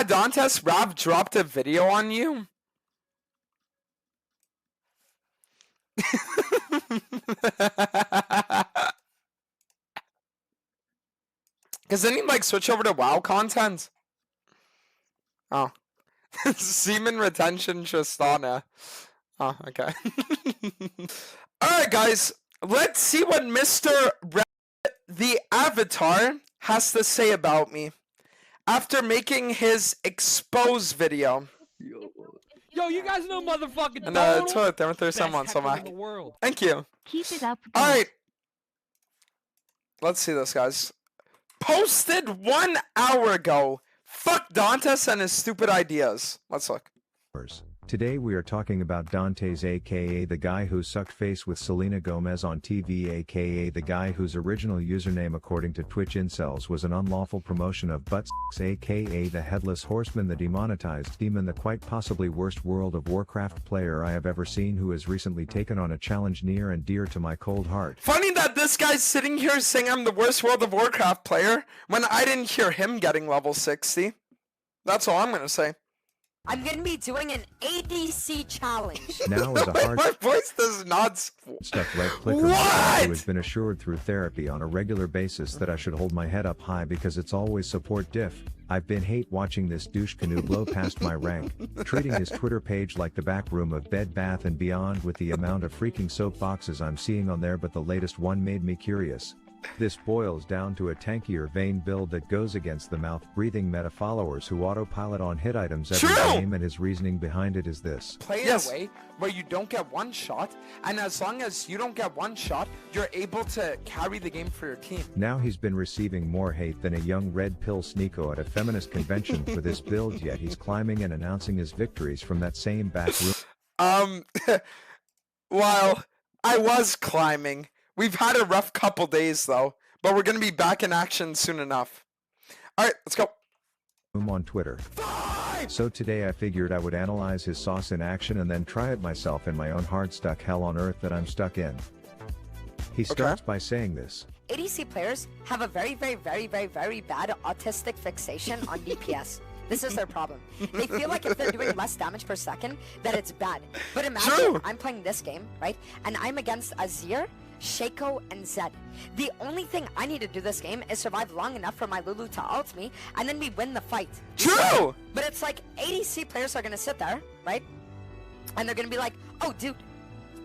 Yeah, Dantes, Rob dropped a video on you. Because then you like switch over to WoW content. Oh. Semen retention Tristana. Oh, okay. Alright, guys. Let's see what Mr. the Avatar has to say about me after making his expose video. Yo, you guys know motherfucking And Donald? there's someone, so in the world. thank you. Keep it up. Alright. Let's see this, guys. Posted 1 hour ago. Fuck Dantes and his stupid ideas. Let's look. Today we are talking about Dantes, aka the guy who sucked face with Selena Gomez on TV, aka the guy whose original username according to Twitch incels was an unlawful promotion of butt sex, aka the headless horseman, the demonetized demon, the quite possibly worst World of Warcraft player I have ever seen, who has recently taken on a challenge near and dear to my cold heart. Funny that this guy's sitting here saying I'm the worst World of Warcraft player when I didn't hear him getting level 60. That's all I'm gonna say. I'm gonna be doing an ADC challenge. Now as a hard My voice does not. stuck right clicker who has been assured through therapy on a regular basis that I should hold my head up high because it's always support diff. I've been hate watching this douche canoe blow past my rank, treating his Twitter page like the back room of Bed Bath & Beyond with the amount of freaking soap boxes I'm seeing on there, but the latest one made me curious. This boils down to a tankier vein build that goes against the mouth-breathing meta followers who autopilot on hit items every game, and his reasoning behind it is this. Play it a way where you don't get one shot, and as long as you don't get one shot, you're able to carry the game for your team. Now he's been receiving more hate than a young red pill sneako at a feminist convention for this build, yet he's climbing and announcing his victories from that same back room. While I was climbing, we've had a rough couple days though, but we're gonna be back in action soon enough. Alright, let's go. On Twitter. So today I figured I would analyze his sauce in action and then try it myself in my own hard stuck hell on earth that I'm stuck in. He starts by saying this. ADC players have a very bad autistic fixation on DPS. This is their problem. They feel like if they're doing less damage per second, that it's bad. But imagine I'm playing this game, right? And I'm against Azir, Shaco, and Zed. The only thing I need to do this game is survive long enough for my Lulu to ult me, and then we win the fight. True! But it's like, ADC players are gonna sit there, right? And they're gonna be like, oh dude,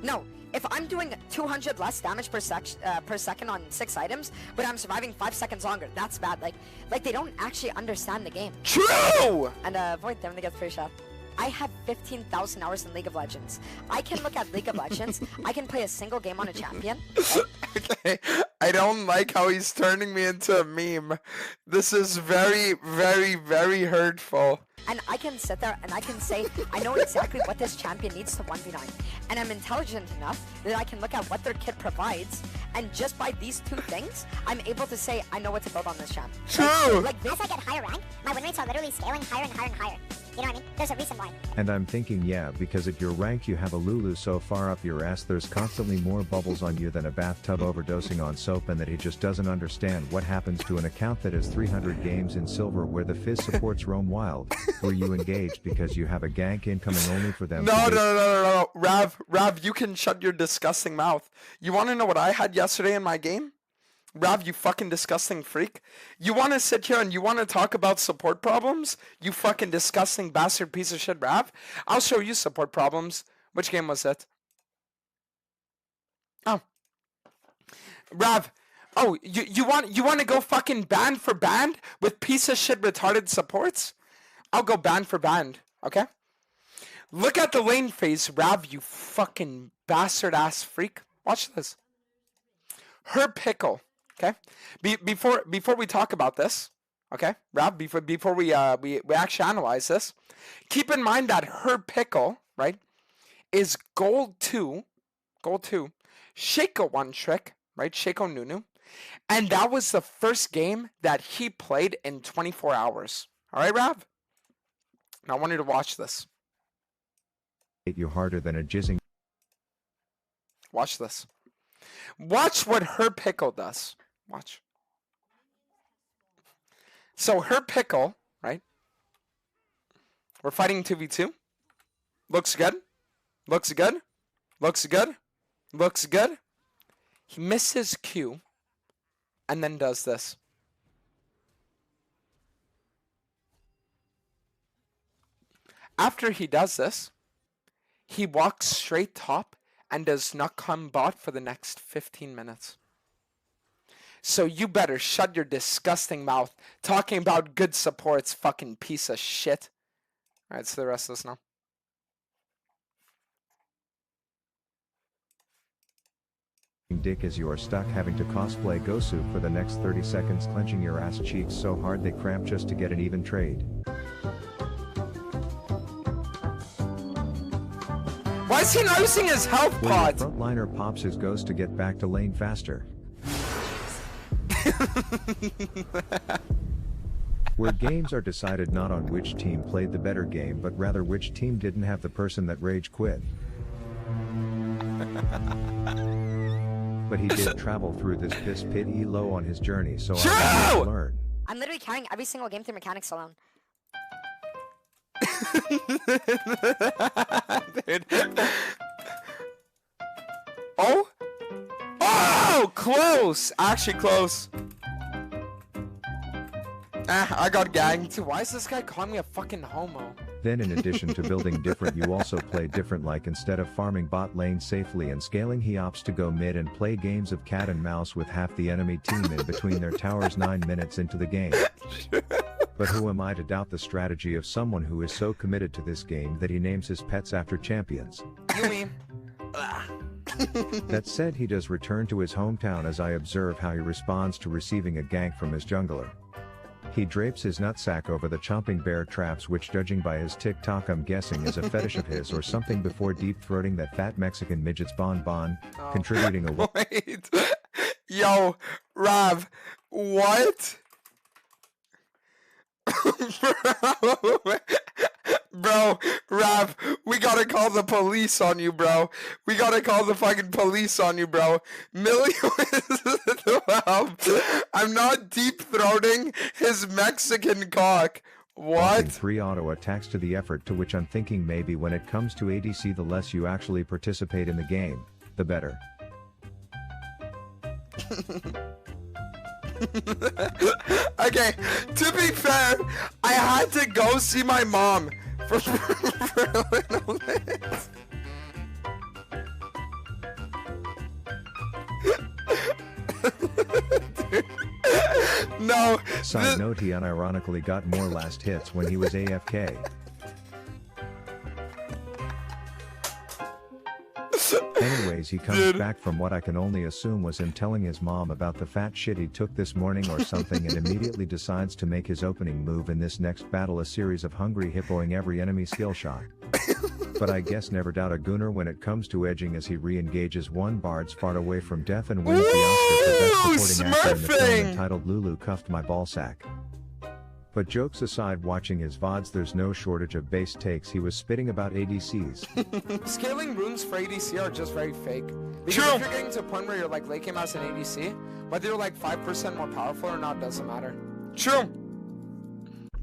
no. If I'm doing 200 less damage per second on 6 items, but I'm surviving 5 seconds longer, that's bad. Like they don't actually understand the game. True! And Void, them to get free shot. I have 15,000 hours in League of Legends. I can look at League of Legends. I can play a single game on a champion. Okay, I don't like how he's turning me into a meme. This is very hurtful. And I can sit there and I can say, I know exactly what this champion needs to 1v9. And I'm intelligent enough that I can look at what their kit provides, and just by these 2 things, I'm able to say, I know what to build on this champ. True! Like as I get higher rank, my win rates are literally scaling higher and higher and higher. You know what I mean? There's a reason why. And I'm thinking, yeah, because at your rank you have a Lulu so far up your ass there's constantly more bubbles on you than a bathtub overdosing on soap, and that he just doesn't understand what happens to an account that has 300 games in silver where the Fizz supports roam wild. Were you engaged because you have a gank incoming only for them? No. Rav, you can shut your disgusting mouth. You want to know what I had yesterday in my game? Rav, you fucking disgusting freak. You want to sit here and you want to talk about support problems? You fucking disgusting bastard piece of shit, Rav. I'll show you support problems. Which game was it? Oh. Rav. Oh, you want to go fucking band for band with piece of shit retarded supports? I'll go band for band, okay? Look at the lane phase, Rav, you fucking bastard ass freak. Watch this. Her pickle. Okay, before we talk about this, okay, Rob, before we actually analyze this, keep in mind that her pickle, right, is gold 2, Shaco 1 trick, right, Shaco Nunu, and that was the first game that he played in 24 hours. All right, Rob. Now I want you to watch this. You harder than a jizzing. Watch this. Watch what her pickle does. Watch. So her pickle, right? We're fighting 2v2. Looks good. Looks good. Looks good. Looks good. He misses Q. And then does this. After he does this, he walks straight top and does not come bot for the next 15 minutes. So you better shut your disgusting mouth talking about good supports, fucking piece of shit. Alright, so the rest of this now. Dick as you are stuck having to cosplay Gosu for the next 30 seconds, clenching your ass cheeks so hard they cramp just to get an even trade. Why is he not using his health When pod? the frontliner pops his ghost to get back to lane faster. Where games are decided not on which team played the better game but rather which team didn't have the person that rage quit. But he did travel through this piss pit low on his journey, so I had to learn. I'm literally carrying every single game through mechanics alone. Dude. Oh? Oh! Close! Actually close. I got ganked. Why is this guy calling me a fucking homo? Then in addition to building different, you also play different, like instead of farming bot lane safely and scaling, he opts to go mid and play games of cat and mouse with half the enemy team in between their towers 9 minutes into the game. But who am I to doubt the strategy of someone who is so committed to this game that he names his pets after champions? You mean? That said, he does return to his hometown as I observe how he responds to receiving a gank from his jungler. He drapes his nutsack over the chomping bear traps, which judging by his TikTok I'm guessing is a fetish of his or something, before deep-throating that fat Mexican midget's bonbon, contributing a Wait. Yo, Rav, what? Bro, Rav, we gotta call the police on you, bro. We gotta call the fucking police on you, bro. I'm not deep-throating his Mexican cock. What? 3 auto attacks to the effort, to which I'm thinking maybe when it comes to ADC, the less you actually participate in the game, the better. Okay, to be fair, I had to go see my mom for a little bit. Dude. No. Side note, he unironically got more last hits when he was AFK. Anyways, he comes back from what I can only assume was him telling his mom about the fat shit he took this morning or something, and immediately decides to make his opening move in this next battle, a series of hungry hippoing every enemy skill shot. But I guess never doubt a gooner when it comes to edging, as he re-engages one bard's fart away from death and wins the Oscar for Best Supporting Actor in the film entitled Lulu Cuffed My Ballsack. But jokes aside, watching his VODs, there's no shortage of base takes he was spitting about ADCs. Scaling runes for ADC are just very fake. Because if you're getting to a point where you're like late game as an ADC, whether you're like 5% more powerful or not doesn't matter. True.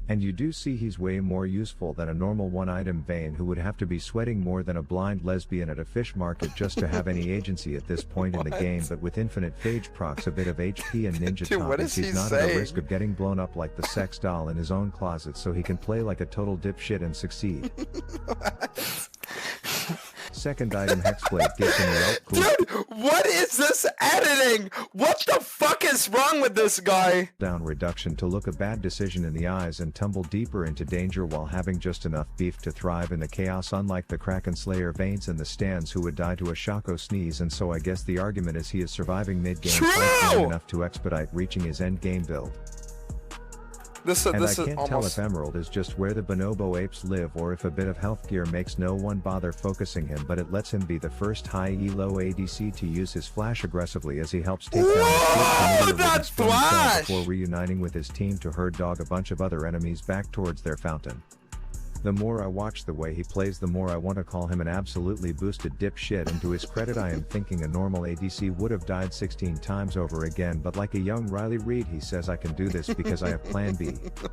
And you do see he's way more useful than a normal one-item Vayne who would have to be sweating more than a blind lesbian at a fish market just to have any agency at this point in the game. But with infinite phage procs, a bit of HP, and ninja topics, he's not at a risk of getting blown up like the sex doll in his own closet, so he can play like a total dipshit and succeed. Second item, Hexblade gets him the Dude, what is this editing? What the fuck is wrong with this guy? Down reduction to look a bad decision in the eyes and tumble deeper into danger while having just enough beef to thrive in the chaos, unlike the Kraken Slayer Vaynes in the stands who would die to a Shaco sneeze. And so I guess the argument is he is surviving mid-game fight long enough to expedite reaching his end-game build. I can't tell if Emerald is just where the bonobo apes live or if a bit of health gear makes no one bother focusing him, but it lets him be the first high elo ADC to use his flash aggressively as he helps take down that flash before reuniting with his team to herd dog a bunch of other enemies back towards their fountain. The more I watch the way he plays, the more I want to call him an absolutely boosted dipshit, and to his credit I am thinking a normal ADC would have died 16 times over again, but like a young Riley Reid he says I can do this because I have plan B,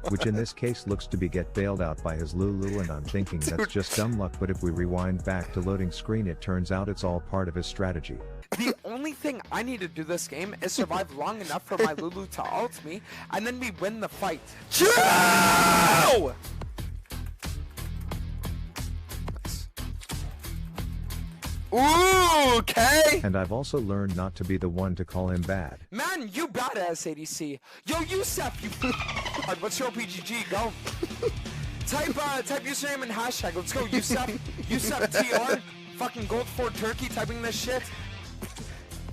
which in this case looks to be get bailed out by his Lulu, and I'm thinking that's just dumb luck, but if we rewind back to loading screen it turns out it's all part of his strategy. The only thing I need to do this game is survive long enough for my Lulu to ult me, and then we win the fight. Joe! Ooh, okay. And I've also learned not to be the one to call him bad. Man, you badass ADC. Yo, Yusef, you. Alright, what's your PGG? Go. Type username and hashtag. Let's go, Yusef. Yusef TR. Fucking Gold Ford Turkey typing this shit.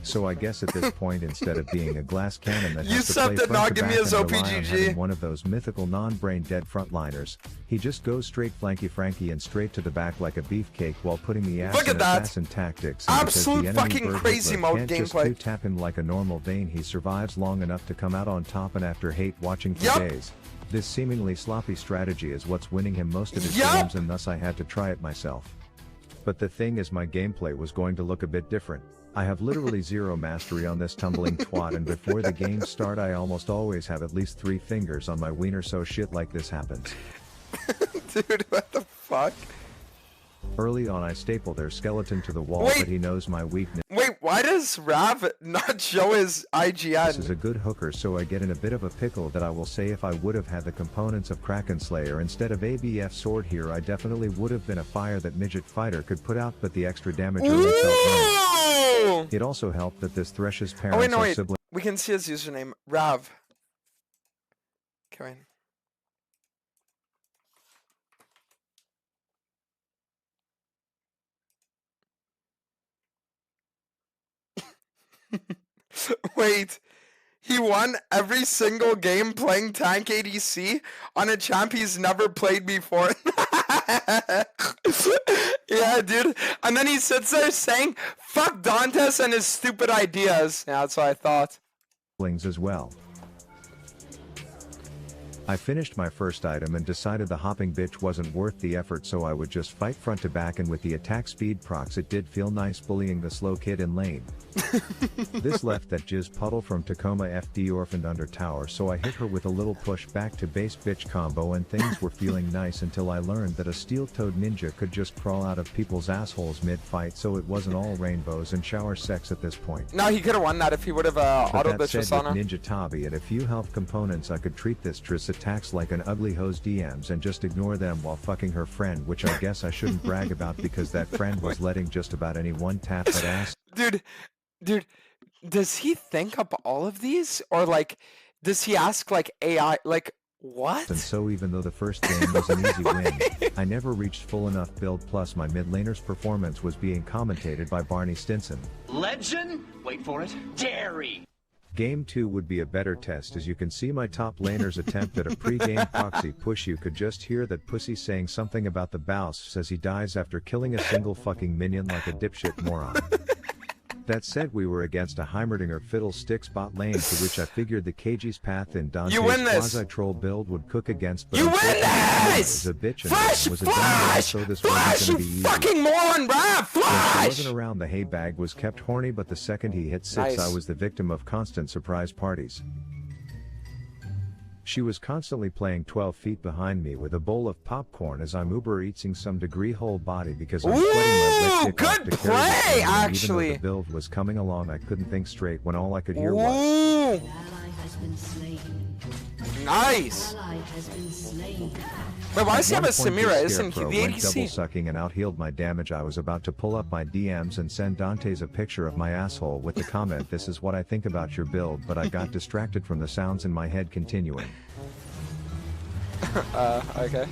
So I guess at this point, instead of being a glass cannon that has Yusef to play did front not to give me back his and rely on OPGG. having one of those mythical non-brain dead frontliners, he just goes straight flanky Frankie and straight to the back like a beefcake while putting the ass Look in at that. assassin tactics. And because Absolute the enemy fucking bird crazy Hitler mode can't just gameplay. two-tap him like a normal Vayne, he survives long enough to come out on top, and after hate watching for Yup. days. This seemingly sloppy strategy is what's winning him most of his Yup. games, and thus I had to try it myself. But the thing is, my gameplay was going to look a bit different. I have literally zero mastery on this tumbling twat, and before the games start I almost always have at least 3 fingers on my wiener, so shit like this happens. Dude, what the fuck? Early on I staple their skeleton to the wall, Wait. but he knows my weakness. Wait, why does Rav not show his IGN? This is a good hooker, so I get in a bit of a pickle that I will say if I would have had the components of Kraken Slayer instead of ABF Sword here, I definitely would have been a fire that Midget Fighter could put out, but the extra damage really felt nice. Ooh! It also helped that this Thresh's Oh parents wait, no are wait. siblings. We can see his username. Rav. Okay, wait. Wait, he won every single game playing tank ADC on a champ he's never played before. Yeah, dude. And then he sits there saying, fuck Dantes and his stupid ideas. Yeah, that's what I thought. As well. I finished my first item and decided the hopping bitch wasn't worth the effort, so I would just fight front to back, and with the attack speed procs it did feel nice bullying the slow kid in lane. This left that jizz puddle from Tacoma FD orphaned under tower, so I hit her with a little push back to base bitch combo, and things were feeling nice until I learned that a steel-toed ninja could just crawl out of people's assholes mid-fight, so it wasn't all rainbows and shower sex at this point. No, he could have won that if he would have But auto that bitch said, Asana. with Ninja Tabi and a few health components I could treat this Triss attacks like an ugly hose DMs and just ignore them while fucking her friend, which I guess I shouldn't brag about because that friend was letting just about anyone tap that ass. Dude, does he think up all of these? Or like, does he ask like AI, like, what? And so even though the first game was an easy win, I never reached full enough build, plus my mid laner's performance was being commentated by Barney Stinson. Legend? Wait for it. Dairy! Game 2 would be a better test, as you can see my top laner's attempt at a pre-game proxy push. You could just hear that pussy saying something about the bouse as he dies after killing a single fucking minion like a dipshit moron. That said, we were against a Heimerdinger fiddlesticks bot lane, to which I figured the KG's path in Dantes quasi-troll build would cook against, but You win unfortunately, this! was a bitch and Flash! was a dumb guy, so this Flash! wasn't You gonna be easy. fucking moron, bruh! When she Flash! wasn't around, the hay bag was kept horny, but the second he hit 6 Nice. I was the victim of constant surprise parties. She was constantly playing 12 feet behind me with a bowl of popcorn as I'm Uber eating some degree whole body because I'm sweating my lip dick off good to carry play, this game, and actually. even though the build was coming along I couldn't think straight when all I could hear was Ooh, Ally has been slain. nice. Ally has been slain. Wait, why does he At have a one point, Samira? this Isn't he scarecrow the went double ADC? sucking and out-healed my damage. I was about to pull up my DMs and send Dantes a picture of my asshole with the comment, "This is what I think about your build," but I got distracted from the sounds in my head continuing. Okay.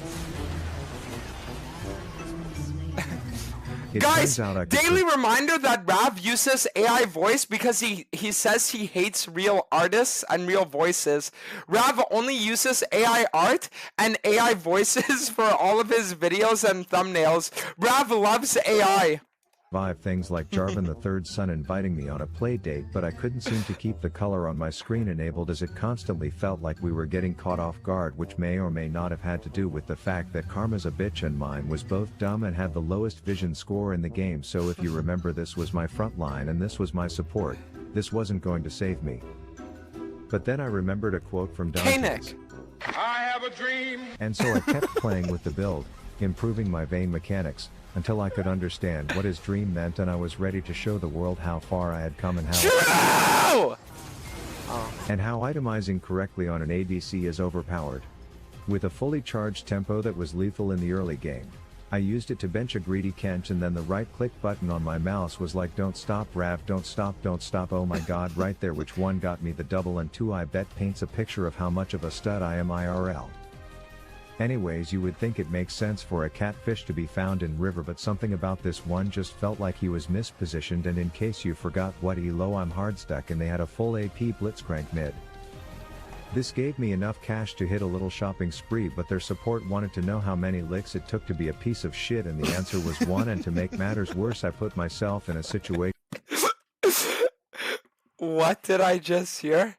It Guys, turns out I could daily reminder that Rav uses AI voice because he says he hates real artists and real voices. Rav only uses AI art and AI voices for all of his videos and thumbnails. Rav loves AI. survive things like Jarvan the Third's son inviting me on a play date, but I couldn't seem to keep the color on my screen enabled as it constantly felt like we were getting caught off guard, which may or may not have had to do with the fact that Karma's a bitch and mine was both dumb and had the lowest vision score in the game. So if you remember, this was my front line and this was my support. This wasn't going to save me. But then I remembered a quote from Dantes. I have a dream. And so I kept playing with the build, improving my vein mechanics, until I could understand what his dream meant, and I was ready to show the world how far I had come and how itemizing correctly on an ADC is overpowered. With a fully charged tempo that was lethal in the early game, I used it to bench a greedy Kench, and then the right click button on my mouse was like, don't stop Rav, don't stop, oh my god, right there, which one got me the double, and two I bet paints a picture of how much of a stud I am IRL. Anyways, you would think it makes sense for a catfish to be found in river, but something about this one just felt like he was mispositioned, and in case you forgot what elo, I'm hard stuck and they had a full AP blitzcrank mid. This gave me enough cash to hit a little shopping spree, but their support wanted to know how many licks it took to be a piece of shit, and the answer was 1, and to make matters worse I put myself in a situation. What did I just hear?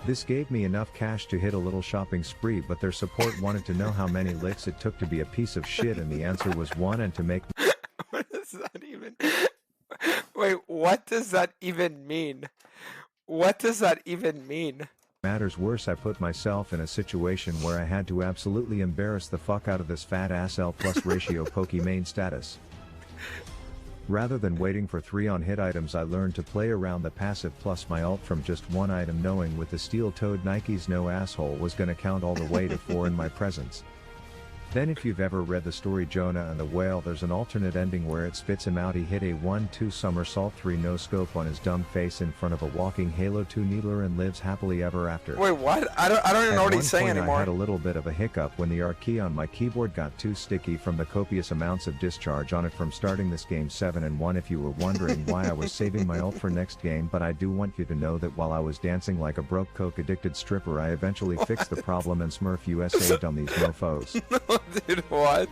This gave me enough cash to hit a little shopping spree, but their support wanted to know how many licks it took to be a piece of shit, and the answer was 1, and to make... What does that even... Wait, what does that even mean? What does that even mean? Matters worse, I put myself in a situation where I had to absolutely embarrass the fuck out of this fat ass L plus ratio Pokimane status. Rather than waiting for 3 on hit items, I learned to play around the passive plus my ult from just 1 item, knowing with the steel-toed Nikes no asshole was gonna count all the way to 4 in my presence. Then if you've ever read the story Jonah and the Whale, there's an alternate ending where it spits him out. He hit a 1-2 somersault 3 no scope on his dumb face in front of a walking Halo 2 needler and lives happily ever after. Wait, what? I don't even know what he's saying anymore. I had a little bit of a hiccup when the R key on my keyboard got too sticky from the copious amounts of discharge on it from starting this game 7-1. If you were wondering why I was saving my ult for next game, but I do want you to know that while I was dancing like a broke coke addicted stripper, I eventually fixed the problem and Smurf USA'd on these mofos. Dude, what?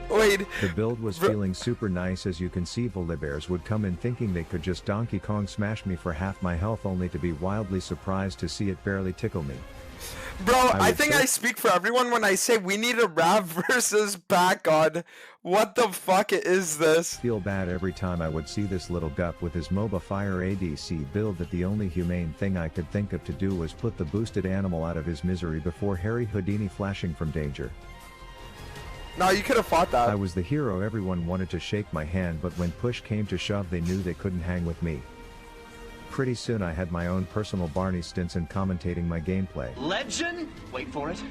Wait. The build was feeling super nice. As you can see, Volibears would come in thinking they could just Donkey Kong smash me for half my health, only to be wildly surprised to see it barely tickle me. Bro, I think I speak for everyone when I say we need a Rav versus Backgod. What the fuck is this? Feel bad every time I would see this little gup with his MOBA Fire ADC build that the only humane thing I could think of to do was put the boosted animal out of his misery before Harry Houdini flashing from danger. No, you could have fought that. I was the hero everyone wanted to shake my hand, but when push came to shove they knew they couldn't hang with me. Pretty soon I had my own personal Barney Stinson commentating my gameplay. Legend? Wait for it.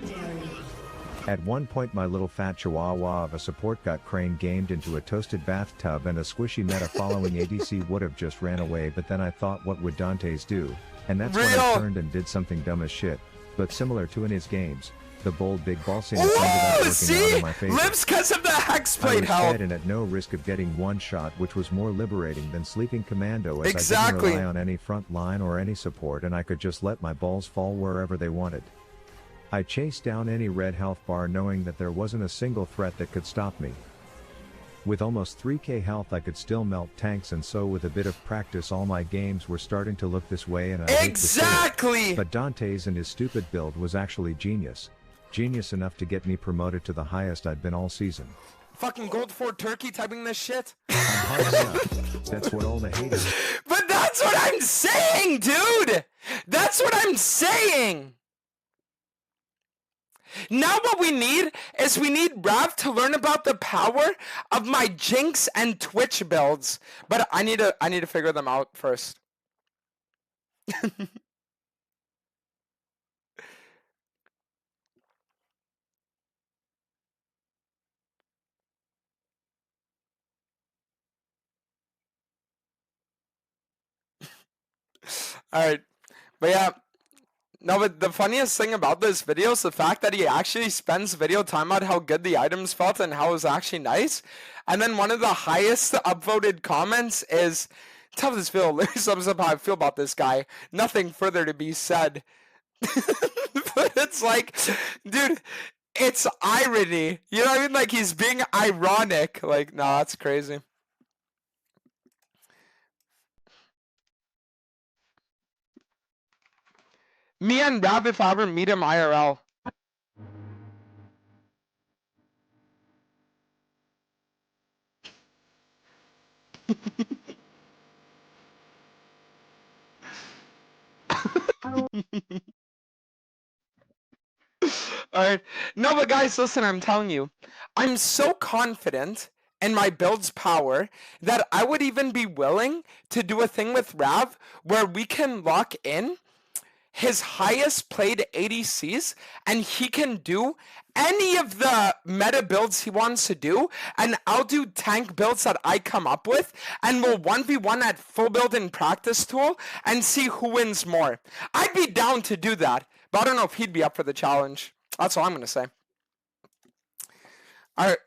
At one point my little fat chihuahua of a support got crane gamed into a toasted bathtub, and a squishy meta following ADC would have just ran away, but then I thought, what would Dantes do? And that's when I turned and did something dumb as shit, but similar to in his games. The bold big ball stance ended up working out in my favor. Lives because of the hexblade I was help. dead and at no risk of getting one shot, which was more liberating than sleeping commando, as Exactly. I didn't rely on any front line or any support, and I could just let my balls fall wherever they wanted. I chased down any red health bar knowing that there wasn't a single threat that could stop me. With almost 3k health I could still melt tanks, and so with a bit of practice all my games were starting to look this way, and I hate to say it, but Dantes and his stupid build was actually genius. Genius enough to get me promoted to the highest I'd been all season. Fucking Gold Fort Turkey typing this shit. That's what all the haters. But that's what I'm saying, dude! That's what I'm saying! Now what we need is we need Rav to learn about the power of my Jinx and Twitch builds. But I need to figure them out first. Alright, but yeah, no, but the funniest thing about this video is the fact that he actually spends video time on how good the items felt and how it was actually nice, and then one of the highest upvoted comments is, tell this video sums up how I feel about this guy, nothing further to be said. But it's like, dude, it's irony. You know what I mean? Like he's being ironic. Like, no, that's crazy. Me and Rav, if I ever meet him IRL. Alright. No, but guys, listen, I'm telling you. I'm so confident in my build's power that I would even be willing to do a thing with Rav where we can lock in his highest played ADCs and he can do any of the meta builds he wants to do, and I'll do tank builds that I come up with, and we'll 1v1 at full build in practice tool and see who wins more. I'd be down to do that, but I don't know if he'd be up for the challenge. That's all I'm going to say. Alright.